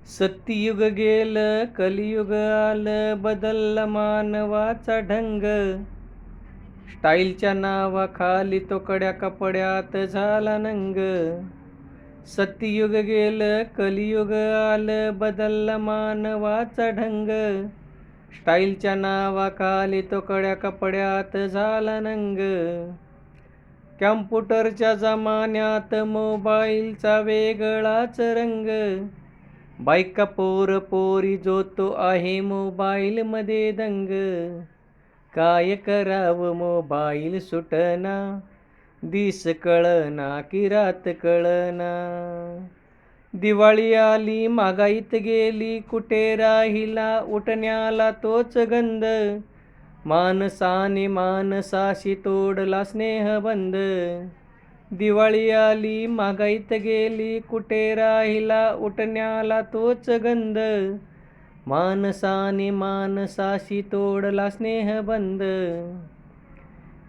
सत्ययुग गेलं कलियुग आलं बदलला मानवाचा ढंग. स्टाईलच्या नावाखाली तो कड्या कपड्यात झाला नंग. सत्ययुग गेलं कलियुग आलं बदलला मानवाचा ढंग. स्टाईलच्या नावाखाली तो कड्या कपड्यात झाला नंग. कॅम्प्युटरच्या जमान्यात मोबाईलचा वेगळाच रंग. बायका पोर पोरी जो तो आहे मोबाईलमध्ये दंग. काय करावं मोबाईल सुटना, दिस कळना की रात कळना. दिवाळी आली महागाईत गेली, कुठे राहिला उठण्याला तोच गंध. माणसाने माणसाशी तोडला स्नेहबंध. दिवाळी आली महागाईत गेली, कुठे राहिला उठण्याला तोच गंध. माणसाने माणसाशी तोडला स्नेहबंध.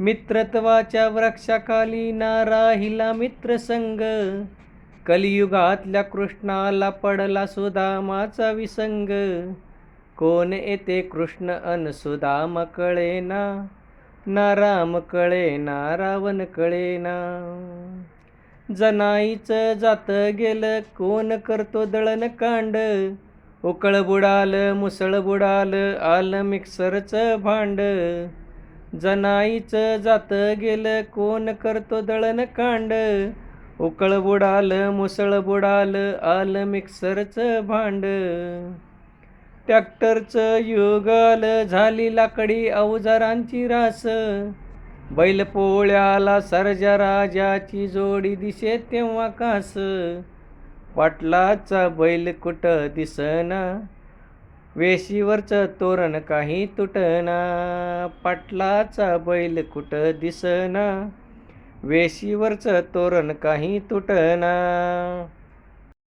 मित्रत्वाच्या वृक्षाखाली ना राहिला मित्रसंग. कलियुगातल्या कृष्णाला पडला सुदामाचा विसंग. कोण येते कृष्ण अन सुदामा कळेना, ना राम कळेना रावण कळेना. जनाईचं जात गेलं कोण करतो दळण कांड. उकळ बुडालं मुसळ बुडालं आलं मिक्सरचं भांड. जनाईचं जात गेलं कोण करतो दळण कांड. उकळ बुडालं मुसळ बुडालं आलं मिक्सरचं भांड. ट्रॅक्टरचं युग आलं झाली लाकडी अवजारांची रास. बैलपोळ्याला सर्जा राजाची जोडी दिसे तेव्हा कास. पाटलाचा बैल कुठं दिसना, वेशीवरचं तोरण काही तुटना. पाटलाचा बैल कुठं दिसना, वेशीवरचं तोरण काही तुटना.